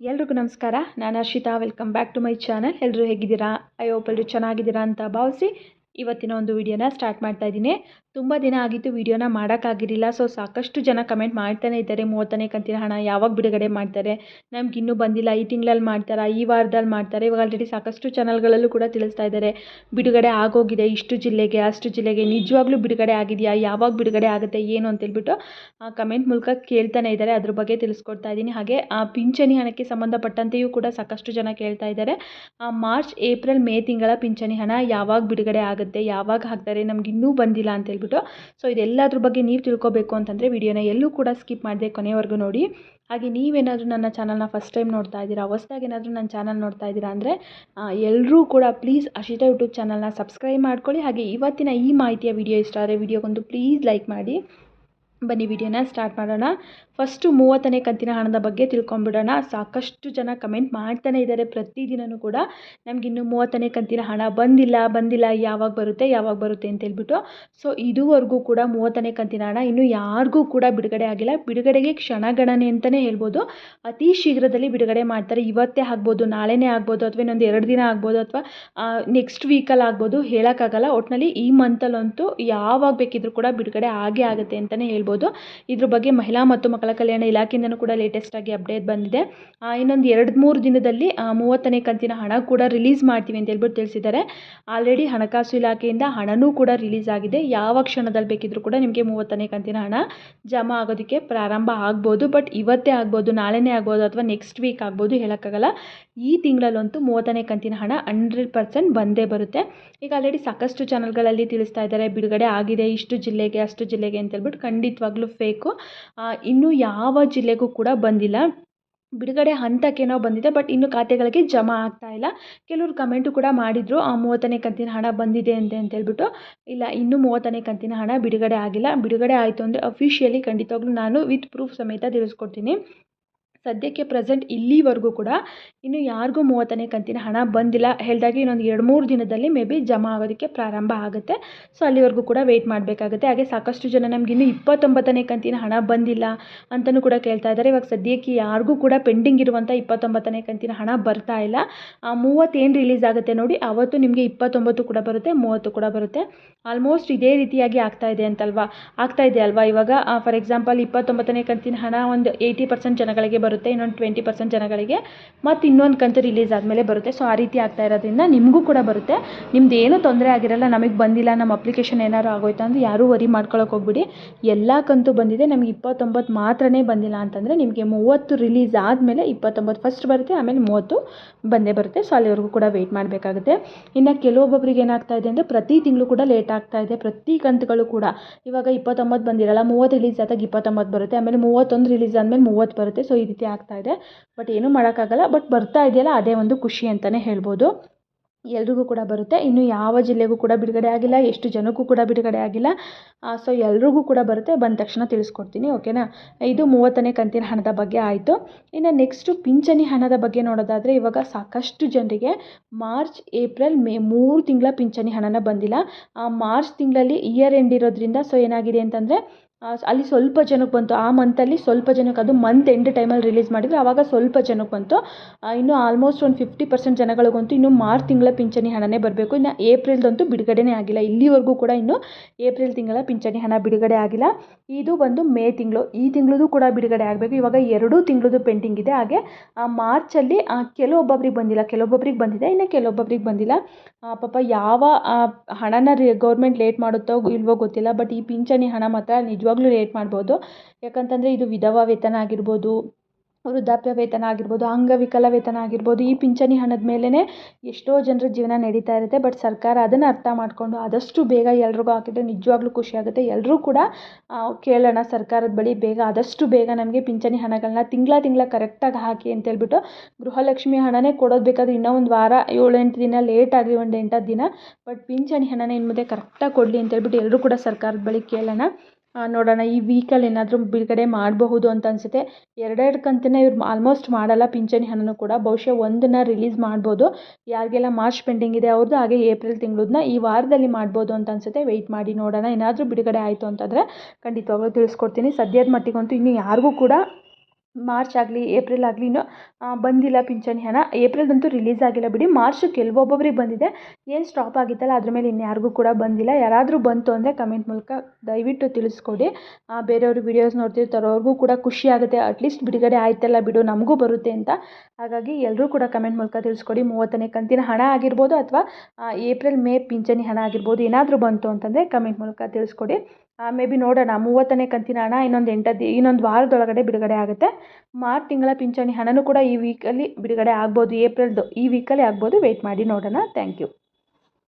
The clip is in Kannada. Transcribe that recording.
ಎಲ್ರಿಗೂ ನಮಸ್ಕಾರ. ನಾನು Harshita. Welcome back to my channel. ಎಲ್ಲರೂ ಹೇಗಿದ್ದೀರಾ? ಐ ಹೋಪ್ ಎಲ್ಲರೂ ಚೆನ್ನಾಗಿದ್ದೀರಾ ಅಂತ ಭಾವಿಸಿ ಇವತ್ತಿನ ಒಂದು ವಿಡಿಯೋನ ಸ್ಟಾರ್ಟ್ ಮಾಡ್ತಾ ಇದ್ದೀನಿ. ತುಂಬ ದಿನ ಆಗಿತ್ತು ವಿಡಿಯೋನ ಮಾಡೋಕ್ಕಾಗಿರಲಿಲ್ಲ. ಸಾಕಷ್ಟು ಜನ ಕಮೆಂಟ್ ಮಾಡ್ತಾನೆ ಇದ್ದಾರೆ, 30ನೇ ಕಂತಿನ ಹಣ ಯಾವಾಗ ಬಿಡುಗಡೆ ಮಾಡ್ತಾರೆ, ನಮ್ಗೆ ಇನ್ನೂ ಬಂದಿಲ್ಲ, ಈ ತಿಂಗಳಲ್ಲಿ ಮಾಡ್ತಾರಾ, ಈ ವಾರದಲ್ಲಿ ಮಾಡ್ತಾರೆ. ಇವಾಗ ಆಲ್ರೆಡಿ ಸಾಕಷ್ಟು ಚಾನಲ್ಗಳಲ್ಲೂ ಕೂಡ ತಿಳಿಸ್ತಾ ಇದ್ದಾರೆ ಬಿಡುಗಡೆ ಆಗೋಗಿದೆ, ಇಷ್ಟು ಜಿಲ್ಲೆಗೆ ಅಷ್ಟು ಜಿಲ್ಲೆಗೆ. ನಿಜವಾಗ್ಲೂ ಬಿಡುಗಡೆ ಆಗಿದೆಯಾ, ಯಾವಾಗ ಬಿಡುಗಡೆ ಆಗುತ್ತೆ, ಏನು ಅಂತೇಳ್ಬಿಟ್ಟು ಕಮೆಂಟ್ ಮೂಲಕ ಕೇಳ್ತಾನೆ ಇದ್ದಾರೆ. ಅದ್ರ ಬಗ್ಗೆ ತಿಳಿಸ್ಕೊಡ್ತಾ ಇದ್ದೀನಿ. ಹಾಗೆ ಪಿಂಚಣಿ ಹಣಕ್ಕೆ ಸಂಬಂಧಪಟ್ಟಂತೆಯೂ ಕೂಡ ಸಾಕಷ್ಟು ಜನ ಕೇಳ್ತಾ ಇದ್ದಾರೆ, ಮಾರ್ಚ್ ಏಪ್ರಿಲ್ ಮೇ ತಿಂಗಳ ಪಿಂಚಣಿ ಹಣ ಯಾವಾಗ ಬಿಡುಗಡೆ ಆಗುತ್ತೆ, ಯಾವಾಗ ಹಾಕ್ತಾರೆ, ನಮ್ಗೆ ಇನ್ನೂ ಬಂದಿಲ್ಲ ಅಂತ ಹೇಳ್ಬಿಟ್ಟು. ಇದೆಲ್ಲದ್ರ ಬಗ್ಗೆ ನೀವು ತಿಳ್ಕೊಬೇಕು ಅಂತಂದರೆ ವಿಡಿಯೋನ ಎಲ್ಲೂ ಕೂಡ ಸ್ಕಿಪ್ ಮಾಡದೆ ಕೊನೆವರೆಗೂ ನೋಡಿ. ಹಾಗೆ ನೀವೇನಾದರೂ ನನ್ನ ಚಾನಲ್ನ ಫಸ್ಟ್ ಟೈಮ್ ನೋಡ್ತಾ ಇದ್ದೀರಾ, ಹೊಸದಾಗಿ ಏನಾದರೂ ನನ್ನ ಚಾನಲ್ ನೋಡ್ತಾ ಇದ್ದೀರಾ ಅಂದರೆ ಎಲ್ಲರೂ ಕೂಡ ಪ್ಲೀಸ್ ಹರ್ಷಿತಾ ಯೂಟ್ಯೂಬ್ ಚಾನಲ್ನ ಸಬ್ಸ್ಕ್ರೈಬ್ ಮಾಡ್ಕೊಳ್ಳಿ. ಹಾಗೆ ಇವತ್ತಿನ ಈ ಮಾಹಿತಿಯ ವಿಡಿಯೋ ಇಷ್ಟ ಆದರೆ ವಿಡಿಯೋಗೊಂದು ಪ್ಲೀಸ್ ಲೈಕ್ ಮಾಡಿ. ಬನ್ನಿ ವಿಡಿಯೋನ ಸ್ಟಾರ್ಟ್ ಮಾಡೋಣ. ಫಸ್ಟು 30ನೇ ಕಂತಿನ ಹಣದ ಬಗ್ಗೆ ತಿಳ್ಕೊಂಬಿಡೋಣ. ಸಾಕಷ್ಟು ಜನ ಕಮೆಂಟ್ ಮಾಡ್ತಾನೆ ಇದ್ದಾರೆ ಪ್ರತಿದಿನವೂ ಕೂಡ, ನಮಗಿನ್ನೂ 30ನೇ ಕಂತಿನ ಹಣ ಬಂದಿಲ್ಲ, ಯಾವಾಗ ಬರುತ್ತೆ ಅಂತೇಳ್ಬಿಟ್ಟು. ಇದುವರೆಗೂ ಕೂಡ 30ನೇ ಕಂತಿನ ಹಣ ಇನ್ನೂ ಯಾರಿಗೂ ಕೂಡ ಬಿಡುಗಡೆ ಆಗಿಲ್ಲ. ಬಿಡುಗಡೆಗೆ ಕ್ಷಣಗಣನೆ ಅಂತಲೇ ಹೇಳ್ಬೋದು. ಅತಿ ಶೀಘ್ರದಲ್ಲಿ ಬಿಡುಗಡೆ ಮಾಡ್ತಾರೆ. ಇವತ್ತೇ ಆಗ್ಬೋದು, ನಾಳೆನೇ ಆಗ್ಬೋದು, ಅಥವಾ ಇನ್ನೊಂದು 2 ದಿನ ಆಗ್ಬೋದು, ಅಥವಾ ನೆಕ್ಸ್ಟ್ ವೀಕಲ್ಲಿ ಆಗ್ಬೋದು, ಹೇಳೋಕ್ಕಾಗಲ್ಲ. ಒಟ್ಟಿನಲ್ಲಿ ಈ ಮಂತಲ್ಲಂತೂ ಯಾವಾಗ ಬೇಕಿದ್ರೂ ಕೂಡ ಬಿಡುಗಡೆ ಆಗುತ್ತೆ ಅಂತಲೇ ಹೇಳ್ಬೋದು. ಇದ್ರ ಬಗ್ಗೆ ಮಹಿಳಾ ಮತ್ತು ಮಕ್ಕಳ ಕಲ್ಯಾಣ ಇಲಾಖೆಯಿಂದನೂ ಕೂಡ ಲೇಟೆಸ್ಟಾಗಿ ಅಪ್ಡೇಟ್ ಬಂದಿದೆ. ಇನ್ನೊಂದು 2-3 ದಿನದಲ್ಲಿ 30ನೇ ಕಂತಿನ ಹಣ ಕೂಡ ರಿಲೀಸ್ ಮಾಡ್ತೀವಿ ಅಂತ ಹೇಳ್ಬಿಟ್ಟು ತಿಳಿಸಿದ್ದಾರೆ. ಆಲ್ರೆಡಿ ಹಣಕಾಸು ಇಲಾಖೆಯಿಂದ ಹಣನೂ ಕೂಡ ರಿಲೀಸ್ ಆಗಿದೆ. ಯಾವ ಕ್ಷಣದಲ್ಲಿ ಬೇಕಿದ್ರೂ ಕೂಡ ನಿಮಗೆ 30ನೇ ಕಂತಿನ ಹಣ ಜಮಾ ಆಗೋದಕ್ಕೆ ಪ್ರಾರಂಭ ಆಗ್ಬೋದು. ಬಟ್ ಇವತ್ತೇ ಆಗ್ಬೋದು, ನಾಳೆನೇ ಆಗ್ಬೋದು, ಅಥವಾ ನೆಕ್ಸ್ಟ್ ವೀಕ್ ಆಗ್ಬೋದು, ಹೇಳೋಕ್ಕಾಗಲ್ಲ. ಈ ತಿಂಗಳಲ್ಲಂತೂ 30ನೇ ಕಂತಿನ ಹಣ 100% ಬಂದೇ ಬರುತ್ತೆ. ಈಗ ಆಲ್ರೆಡಿ ಸಾಕಷ್ಟು ಚಾನಲ್ಗಳಲ್ಲಿ ತಿಳಿಸ್ತಾ ಇದ್ದಾರೆ ಬಿಡುಗಡೆ ಆಗಿದೆ ಇಷ್ಟು ಜಿಲ್ಲೆಗೆ ಅಷ್ಟು ಜಿಲ್ಲೆಗೆ ಅಂತೇಳ್ಬಿಟ್ಟು. ಖಂಡಿತವಾಗ್ಲೂ ಫೇಕು. ಇನ್ನೂ ಯಾವ ಜಿಲ್ಲೆಗೂ ಕೂಡ ಬಂದಿಲ್ಲ. ಬಿಡುಗಡೆ ಹಂತಕ್ಕೇನೋ ಬಂದಿದೆ, ಬಟ್ ಇನ್ನು ಖಾತೆಗಳಿಗೆ ಜಮಾ ಆಗ್ತಾ ಇಲ್ಲ. ಕೆಲವರು ಕಮೆಂಟು ಕೂಡ ಮಾಡಿದರು 30ನೇ ಕಂತಿನ ಹಣ ಬಂದಿದೆ ಅಂತೇಳ್ಬಿಟ್ಟು. ಇಲ್ಲ, ಇನ್ನೂ 30ನೇ ಕಂತಿನ ಹಣ ಬಿಡುಗಡೆ ಆಗಿಲ್ಲ. ಬಿಡುಗಡೆ ಆಯಿತು ಅಂದರೆ ಅಫಿಷಿಯಲಿ ಖಂಡಿತವಾಗ್ಲೂ ನಾನು ವಿತ್ ಪ್ರೂಫ್ ಸಮೇತ ತಿಳಿಸ್ಕೊಡ್ತೀನಿ. ಸದ್ಯಕ್ಕೆ ಪ್ರೆಸೆಂಟ್ ಇಲ್ಲಿವರೆಗೂ ಕೂಡ ಇನ್ನು ಯಾರಿಗೂ 30ನೇ ಕಂತಿನ ಹಣ ಬಂದಿಲ್ಲ. ಹೇಳಿದಾಗೆ ಇನ್ನೊಂದು 2-3 ದಿನದಲ್ಲಿ ಮೇ ಬಿ ಜಮಾ ಆಗೋದಕ್ಕೆ ಪ್ರಾರಂಭ ಆಗುತ್ತೆ. ಅಲ್ಲಿವರೆಗೂ ಕೂಡ ವೆಯ್ಟ್ ಮಾಡಬೇಕಾಗುತ್ತೆ. ಹಾಗೆ ಸಾಕಷ್ಟು ಜನ ನಮಗಿನ್ನೂ 29ನೇ ಕಂತಿನ ಹಣ ಬಂದಿಲ್ಲ ಅಂತಲೂ ಕೂಡ ಕೇಳ್ತಾ ಇದ್ದಾರೆ. ಇವಾಗ ಸದ್ಯಕ್ಕೆ ಯಾರಿಗೂ ಕೂಡ ಪೆಂಡಿಂಗ್ ಇರುವಂಥ 29ನೇ ಕಂತಿನ ಹಣ ಬರ್ತಾ ಇಲ್ಲ. 30 ರಿಲೀಸ್ ಆಗುತ್ತೆ ನೋಡಿ, ಆವತ್ತು ನಿಮಗೆ 29 ಕೂಡ ಬರುತ್ತೆ, 30 ಕೂಡ ಬರುತ್ತೆ. ಆಲ್ಮೋಸ್ಟ್ ಇದೇ ರೀತಿಯಾಗಿ ಆಗ್ತಾ ಇದೆ ಅಲ್ವಾ. ಇವಾಗ ಫಾರ್ ಎಕ್ಸಾಂಪಲ್ 29ನೇ ಕಂತಿನ ಹಣ ಒಂದು 80% ಜನಗಳಿಗೆ ಬರುತ್ತೆ, ಇನ್ನೊಂದು 20% ಜನಗಳಿಗೆ ಮತ್ತು ಇನ್ನೊಂದು ಕಂತು ರಿಲೀಸ್ ಆದಮೇಲೆ ಬರುತ್ತೆ. ಆ ರೀತಿ ಆಗ್ತಾ ಇರೋದ್ರಿಂದ ನಿಮಗೂ ಕೂಡ ಬರುತ್ತೆ. ನಿಮ್ದು ಏನೂ ತೊಂದರೆ ಆಗಿರಲ್ಲ. ನಮಗೆ ಬಂದಿಲ್ಲ, ನಮ್ಮ ಅಪ್ಲಿಕೇಶನ್ ಏನಾದ್ರು ಆಗೋಯ್ತು ಅಂದರೆ ಯಾರೂ ವರಿ ಮಾಡ್ಕೊಳ್ಳೋಕೆ ಹೋಗ್ಬಿಡಿ. ಎಲ್ಲ ಕಂತು ಬಂದಿದೆ, ನಮಗೆ 29 ಮಾತ್ರನೇ ಬಂದಿಲ್ಲ ಅಂತಂದರೆ ನಿಮಗೆ 30 ರಿಲೀಸ್ ಆದಮೇಲೆ 29 ಫಸ್ಟ್ ಬರುತ್ತೆ, ಆಮೇಲೆ 30 ಬಂದೇ ಬರುತ್ತೆ. ಅಲ್ಲಿವರೆಗೂ ಕೂಡ ವೆಯ್ಟ್ ಮಾಡಬೇಕಾಗುತ್ತೆ. ಇನ್ನು ಕೆಲವೊಬ್ಬೊಬ್ಬರಿಗೆ ಏನಾಗ್ತಾ ಇದೆ ಅಂದರೆ ಪ್ರತಿ ತಿಂಗಳು ಕೂಡ ಲೇಟ್ ಆಗ್ತಾ ಇದೆ, ಪ್ರತಿ ಕಂತುಗಳು ಕೂಡ. ಇವಾಗ 29 ಬಂದಿರಲ್ಲ, 30 ರಿಲೀಸ್ ಆದಾಗ 29 ಬರುತ್ತೆ, ಆಮೇಲೆ 31 ರಿಲೀಸ್ ಆದಮೇಲೆ 30 ಬರುತ್ತೆ. ಈ ರೀತಿ ಆಗ್ತಾ ಇದೆ. ಬಟ್ ಏನೂ ಮಾಡೋಕ್ಕಾಗಲ್ಲ. ಬಟ್ ಬರ್ತಾ ಇದೆಯಲ್ಲ, ಅದೇ ಒಂದು ಖುಷಿ ಅಂತಲೇ ಹೇಳ್ಬೋದು. ಎಲ್ರಿಗೂ ಕೂಡ ಬರುತ್ತೆ. ಇನ್ನು ಯಾವ ಜಿಲ್ಲೆಗೂ ಕೂಡ ಬಿಡುಗಡೆ ಆಗಿಲ್ಲ, ಎಷ್ಟು ಜನಕ್ಕೂ ಕೂಡ ಬಿಡುಗಡೆ ಆಗಿಲ್ಲ. ಎಲ್ರಿಗೂ ಕೂಡ ಬರುತ್ತೆ. ಬಂದ ತಕ್ಷಣ ತಿಳಿಸ್ಕೊಡ್ತೀನಿ, ಓಕೆನಾ. ಇದು 30ನೇ ಕಂತಿನ ಹಣದ ಬಗ್ಗೆ ಆಯಿತು. ಇನ್ನು ನೆಕ್ಸ್ಟು ಪಿಂಚಣಿ ಹಣದ ಬಗ್ಗೆ ನೋಡೋದಾದರೆ, ಇವಾಗ ಸಾಕಷ್ಟು ಜನರಿಗೆ ಮಾರ್ಚ್ ಏಪ್ರಿಲ್ ಮೇ 3 ತಿಂಗಳ ಪಿಂಚಣಿ ಹಣನ ಬಂದಿಲ್ಲ. ಮಾರ್ಚ್ ತಿಂಗಳಲ್ಲಿ ಇಯರ್ ಎಂಡ್ ಇರೋದ್ರಿಂದ ಏನಾಗಿದೆ ಅಂತಂದರೆ ಅಲ್ಲಿ ಸ್ವಲ್ಪ ಜನಕ್ಕೆ ಬಂತು. ಆ ಮಂತಲ್ಲಿ ಸ್ವಲ್ಪ ಜನಕ್ಕೆ, ಅದು ಮಂತ್ ಎಂಡ್ ಟೈಮಲ್ಲಿ ರಿಲೀಸ್ ಮಾಡಿದ್ರು, ಆವಾಗ ಸ್ವಲ್ಪ ಜನಕ್ಕೆ ಬಂತು. ಇನ್ನು ಆಲ್ಮೋಸ್ಟ್ ಒಂದು 50% ಜನಗಳಿಗಂತೂ ಇನ್ನು ಮಾರ್ಚ್ ತಿಂಗಳ ಪಿಂಚಣಿ ಹಣನೇ ಬರಬೇಕು. ಇನ್ನು ಏಪ್ರಿಲ್ದಂತೂ ಬಿಡುಗಡೆನೇ ಆಗಿಲ್ಲ. ಇಲ್ಲಿವರೆಗೂ ಕೂಡ ಇನ್ನು ಏಪ್ರಿಲ್ ತಿಂಗಳ ಪಿಂಚಣಿ ಹಣ ಬಿಡುಗಡೆ ಆಗಿಲ್ಲ. ಇದು ಬಂದು ಮೇ ತಿಂಗಳು, ಈ ತಿಂಗಳದು ಕೂಡ ಬಿಡುಗಡೆ ಆಗಬೇಕು. ಇವಾಗ 2 ತಿಂಗಳದು ಪೆಂಡಿಂಗ್ ಇದೆ. ಹಾಗೆ ಮಾರ್ಚಲ್ಲಿ ಕೆಲವೊಬ್ಬೊಬ್ರಿಗೆ ಬಂದಿಲ್ಲ, ಕೆಲವೊಬ್ಬೊಬ್ರಿಗೆ ಬಂದಿದೆ, ಇನ್ನು ಕೆಲವೊಬ್ಬೊಬ್ರಿಗೆ ಬಂದಿಲ್ಲ. ಪಾಪ ಯಾವ ಹಣನ ಗೌರ್ಮೆಂಟ್ ಲೇಟ್ ಮಾಡುತ್ತೋ ಇಲ್ವೋ ಗೊತ್ತಿಲ್ಲ. ಬಟ್ ಈ ಪಿಂಚಣಿ ಹಣ ಮಾತ್ರ ನಿಜವಾಗ್ಲೂ ಲೇಟ್ ಮಾಡ್ಬೋದು. ಯಾಕಂತಂದರೆ ಇದು ವಿಧವಾ ವೇತನ ಆಗಿರ್ಬೋದು, ವೃದ್ಧಾಪ್ಯ ವೇತನ ಆಗಿರ್ಬೋದು, ಅಂಗವಿಕಲ ವೇತನ ಆಗಿರ್ಬೋದು, ಈ ಪಿಂಚಣಿ ಹಣದ ಮೇಲೇ ಎಷ್ಟೋ ಜನರ ಜೀವನ ನಡೀತಾ ಇರುತ್ತೆ. ಬಟ್ ಸರ್ಕಾರ ಅದನ್ನು ಅರ್ಥ ಮಾಡಿಕೊಂಡು ಆದಷ್ಟು ಬೇಗ ಎಲ್ರಿಗೂ ಹಾಕಿದ್ರೆ ನಿಜವಾಗ್ಲೂ ಖುಷಿಯಾಗುತ್ತೆ. ಎಲ್ಲರೂ ಕೂಡ ಕೇಳೋಣ ಸರ್ಕಾರದ ಬಳಿ, ಆದಷ್ಟು ಬೇಗ ನಮಗೆ ಪಿಂಚಣಿ ಹಣಗಳನ್ನ ತಿಂಗಳ ಕರೆಕ್ಟಾಗಿ ಹಾಕಿ ಅಂತೇಳ್ಬಿಟ್ಟು. ಗೃಹಲಕ್ಷ್ಮಿ ಹಣನೇ ಕೊಡೋದು ಬೇಕಾದ್ರೆ ಇನ್ನೂ ಒಂದು ವಾರ 7-8 ದಿನ ಲೇಟ್ ಆಗಲಿ, ಒಂದು 8-10 ದಿನ. ಬಟ್ ಪಿಂಚಣಿ ಹಣನೇ ಇನ್ನು ಮುಂದೆ ಕರೆಕ್ಟಾಗಿ ಕೊಡಲಿ ಅಂತೇಳ್ಬಿಟ್ಟು ಎಲ್ಲರೂ ಕೂಡ ಸರ್ಕಾರದ ಬಳಿ ಕೇಳೋಣ. ನೋಡೋಣ ಈ ವೀಕಲ್ಲಿ ಏನಾದರೂ ಬಿಡುಗಡೆ ಮಾಡಬಹುದು ಅಂತ ಅನಿಸುತ್ತೆ. 2 ಕಂತನ್ನ ಇವ್ರು ಆಲ್ಮೋಸ್ಟ್ ಮಾಡಲ್ಲ ಪಿಂಚಣಿ ಹಣನೂ ಕೂಡ. ಬಹುಶಃ ಒಂದನ್ನು ರಿಲೀಸ್ ಮಾಡ್ಬೋದು. ಯಾರಿಗೆಲ್ಲ ಮಾರ್ಚ್ ಪೆಂಡಿಂಗ್ ಇದೆ ಅವ್ರದ್ದು, ಹಾಗೆ ಏಪ್ರಿಲ್ ತಿಂಗಳದನ್ನ ಈ ವಾರದಲ್ಲಿ ಮಾಡ್ಬೋದು ಅಂತ ಅನಿಸುತ್ತೆ. ವೆಯ್ಟ್ ಮಾಡಿ ನೋಡೋಣ. ಏನಾದರೂ ಬಿಡುಗಡೆ ಆಯಿತು ಅಂತಂದರೆ ಖಂಡಿತವಾಗ್ಲೂ ತಿಳಿಸ್ಕೊಡ್ತೀನಿ. ಸದ್ಯದ ಮಟ್ಟಿಗಂತೂ ಇನ್ನೂ ಯಾರಿಗೂ ಕೂಡ ಮಾರ್ಚ್ ಆಗಲಿ ಏಪ್ರಿಲ್ ಆಗಲಿ ಇನ್ನೂ ಬಂದಿಲ್ಲ ಪಿಂಚಣಿ ಹಣ. ಏಪ್ರಿಲ್ದಂತೂ ರಿಲೀಸ್ ಆಗಿಲ್ಲ ಬಿಡಿ. ಮಾರ್ಚ್ ಕೆಲವೊಬ್ಬೊಬ್ರಿಗೆ ಬಂದಿದೆ. ಏನು ಸ್ಟಾಪ್ ಆಗಿತ್ತಲ್ಲ ಅದ್ರ ಮೇಲೆ ಇನ್ಯಾರಿಗೂ ಕೂಡ ಬಂದಿಲ್ಲ. ಯಾರಾದರೂ ಬಂತು ಅಂದರೆ ಕಮೆಂಟ್ ಮೂಲಕ ದಯವಿಟ್ಟು ತಿಳಿಸ್ಕೊಡಿ. ಬೇರೆಯವರು ವೀಡಿಯೋಸ್ ನೋಡ್ತಿರ್ತಾರೋ ಅವ್ರಿಗೂ ಕೂಡ ಖುಷಿ ಆಗುತ್ತೆ. ಅಟ್ಲೀಸ್ಟ್ ಬಿಡುಗಡೆ ಆಯ್ತಲ್ಲ ಬಿಡು ನಮಗೂ ಬರುತ್ತೆ ಅಂತ. ಹಾಗಾಗಿ ಎಲ್ಲರೂ ಕೂಡ ಕಮೆಂಟ್ ಮೂಲಕ ತಿಳಿಸ್ಕೊಡಿ. 30ನೇ ಕಂತಿನ ಹಣ ಆಗಿರ್ಬೋದು ಅಥವಾ ಏಪ್ರಿಲ್ ಮೇ ಪಿಂಚಣಿ ಹಣ ಆಗಿರ್ಬೋದು, ಏನಾದರೂ ಬಂತು ಅಂತಂದರೆ ಕಮೆಂಟ್ ಮೂಲಕ ತಿಳಿಸ್ಕೊಡಿ. ಮೇ ಬಿ ನೋಡೋಣ. 30ನೇ ಕಂತಿನ ಹಣ ಇನ್ನೊಂದು ವಾರದೊಳಗಡೆ ಬಿಡುಗಡೆ ಆಗುತ್ತೆ. ಮಾರ್ಚ್ ತಿಂಗಳ ಪಿಂಚಣಿ ಹಣನೂ ಕೂಡ ಈ ವೀಕಲ್ಲಿ ಬಿಡುಗಡೆ ಆಗ್ಬೋದು. ಏಪ್ರಿಲ್ದು ಈ ವೀಕಲ್ಲಿ ಆಗ್ಬೋದು. ವೆಯ್ಟ್ ಮಾಡಿ ನೋಡೋಣ. Thank you.